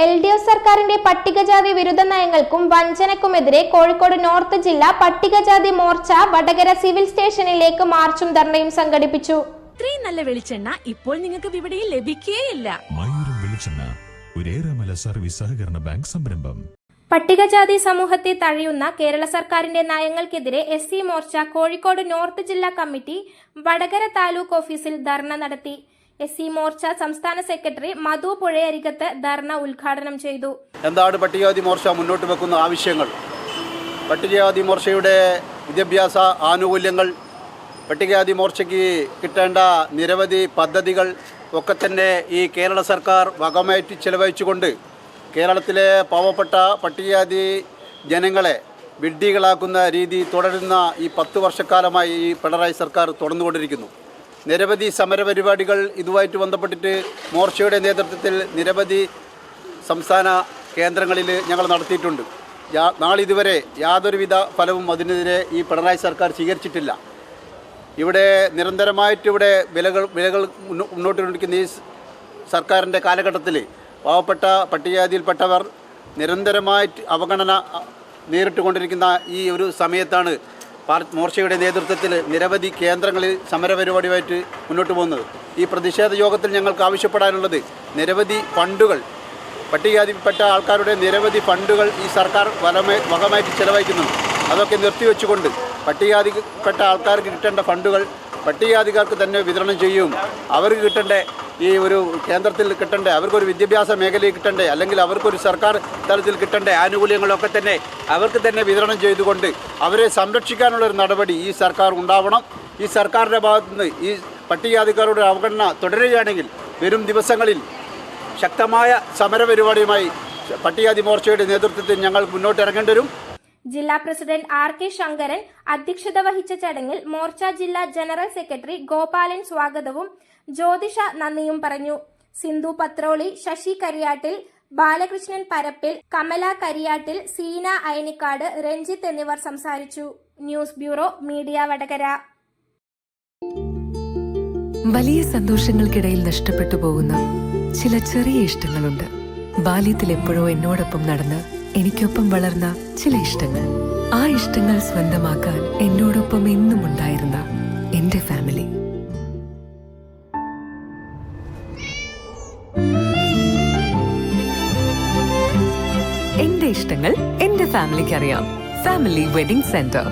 LDF സർക്കാരിന്റെ പട്ടികജാതി വിരുദ്ധ നയങ്ങൾക്കും വഞ്ചനക്കുമെതിരെ കോഴിക്കോട് നോർത്ത് ജില്ലാ പട്ടികജാതി മോർച്ച വടകര സിവിൽ സ്റ്റേഷനിലേക്ക് മാർച്ചും ധർണയും സംഘടിപ്പിച്ചു. ഇത്രയും നല്ല വെളിച്ചെണ്ണ ഇപ്പോൾ നിങ്ങൾക്ക് വിപണിയിൽ ലഭിക്കുകയില്ല. സർവീസ് സഹകരണ ബാങ്ക് സംരംഭം. പട്ടികജാതി സമൂഹത്തെ തഴയുന്ന കേരള സർക്കാരിന്റെ നയങ്ങൾക്കെതിരെ SC മോർച്ച കോഴിക്കോട് നോർത്ത് ജില്ലാ കമ്മിറ്റി വടകര താലൂക്ക് ഓഫീസിൽ ധർണ നടത്തി. SC മോർച്ച സംസ്ഥാന സെക്രട്ടറി മധു പുഴയരികത്ത് ധർണ ഉദ്ഘാടനം ചെയ്തു. എന്താണ് പട്ടികജാതി മോർച്ച മുന്നോട്ട് വെക്കുന്ന ആവശ്യങ്ങൾ? പട്ടികജാതി മോർച്ചയുടെ വിദ്യാഭ്യാസ ആനുകൂല്യങ്ങൾ, പട്ടികജാതി മോർച്ചയ്ക്ക് കിട്ടേണ്ട നിരവധി പദ്ധതികൾ ഒക്കെ തന്നെ ഈ കേരള സർക്കാർ വകമാറ്റി ചെലവഴിച്ചുകൊണ്ട് കേരളത്തിലെ പാവപ്പെട്ട പട്ടികജാതി ജനങ്ങളെ വിഡ്ഢികളാക്കുന്ന രീതി തുടരുന്ന ഈ 10 വർഷക്കാലമായി ഈ പിണറായി സർക്കാർ തുടർന്നുകൊണ്ടിരിക്കുന്നു. നിരവധി സമരപരിപാടികൾ ഇതുമായിട്ട് ബന്ധപ്പെട്ടിട്ട് മോർച്ചയുടെ നേതൃത്വത്തിൽ നിരവധി സംസ്ഥാന കേന്ദ്രങ്ങളിൽ ഞങ്ങൾ നടത്തിയിട്ടുണ്ട്. നാളിതുവരെ യാതൊരുവിധ ഫലവും അതിനെതിരെ ഈ പിണറായി സർക്കാർ സ്വീകരിച്ചിട്ടില്ല. ഇവിടെ നിരന്തരമായിട്ട് വിലകൾ മുന്നോട്ട് കൊണ്ടിരിക്കുന്ന ഈ സർക്കാരിൻ്റെ കാലഘട്ടത്തിൽ പാവപ്പെട്ട പട്ടികജാതിയിൽപ്പെട്ടവർ നിരന്തരമായിട്ട് അവഗണന നേരിട്ടുകൊണ്ടിരിക്കുന്ന ഈ ഒരു സമയത്താണ് മോർച്ചയുടെ നേതൃത്വത്തിൽ നിരവധി കേന്ദ്രങ്ങളിൽ സമരപരിപാടിയുമായിട്ട് മുന്നോട്ട് പോകുന്നത്. ഈ പ്രതിഷേധ യോഗത്തിൽ ഞങ്ങൾക്ക് ആവശ്യപ്പെടാനുള്ളത് നിരവധി ഫണ്ടുകൾ, പട്ടികജാതിപ്പെട്ട ആൾക്കാരുടെ നിരവധി ഫണ്ടുകൾ ഈ സർക്കാർ വകമായിട്ട് ചെലവഴിക്കുന്നുണ്ട്. അതൊക്കെ നിർത്തിവെച്ചുകൊണ്ട് പട്ടികജാതിപ്പെട്ട ആൾക്കാർക്ക് കിട്ടേണ്ട ഫണ്ടുകൾ പട്ടികജാതിക്കാർക്ക് തന്നെ വിതരണം ചെയ്യും. അവർക്ക് കിട്ടേണ്ട ഈ ഒരു കേന്ദ്രത്തിൽ കിട്ടേണ്ട, അവർക്കൊരു വിദ്യാഭ്യാസ മേഖലയിൽ കിട്ടേണ്ട, അല്ലെങ്കിൽ അവർക്കൊരു സർക്കാർ തലത്തിൽ കിട്ടേണ്ട ആനുകൂല്യങ്ങളൊക്കെ തന്നെ അവർക്ക് തന്നെ വിതരണം ചെയ്തുകൊണ്ട് അവരെ സംരക്ഷിക്കാനുള്ളൊരു നടപടി ഈ സർക്കാർ ഉണ്ടാവണം. ഈ സർക്കാരിൻ്റെ ഭാഗത്തുനിന്ന് ഈ പട്ടികജാതിക്കാരുടെ അവഗണന തുടരുകയാണെങ്കിൽ വരും ദിവസങ്ങളിൽ ശക്തമായ സമരപരിപാടിയുമായി പട്ടികജാതി മോർച്ചയുടെ നേതൃത്വത്തിൽ ഞങ്ങൾ മുന്നോട്ടിറങ്ങേണ്ടി വരും. ജില്ലാ പ്രസിഡന്റ് RK ശങ്കരൻ അധ്യക്ഷത വഹിച്ച ചടങ്ങിൽ മോർച്ച ജില്ലാ ജനറൽ സെക്രട്ടറി ഗോപാലൻ സ്വാഗതവും ജ്യോതിഷ നന്ദിയും പറഞ്ഞു. സിന്ധു പത്രോളി, ശശി കരിയാട്ടിൽ, ബാലകൃഷ്ണൻ പരപ്പിൽ, കമല കരിയാട്ടിൽ, സീന അയനിക്കാട്, രഞ്ജിത്ത് എന്നിവർ സംസാരിച്ചു. News bureau media Vadakara. വലിയ സന്തോഷങ്ങൾക്കിടയിൽ നഷ്ടപ്പെട്ടു പോകുന്ന ചില ചെറിയ ഇഷ്ടങ്ങളുണ്ട്. ബാല്യത്തിൽ എപ്പോഴോ എന്നോടൊപ്പം നടന്ന് എനിക്കൊപ്പം വളർന്ന ചില ഇഷ്ടങ്ങൾ. ആ ഇഷ്ടങ്ങൾ സ്വന്തമാക്കാൻ എന്നോടൊപ്പം എന്നും ഉണ്ടായിരുന്ന എന്റെ ഫാമിലി. എന്റെ ഇഷ്ടങ്ങൾ എന്റെ ഫാമിലിക്ക് അറിയാം. Family wedding centre.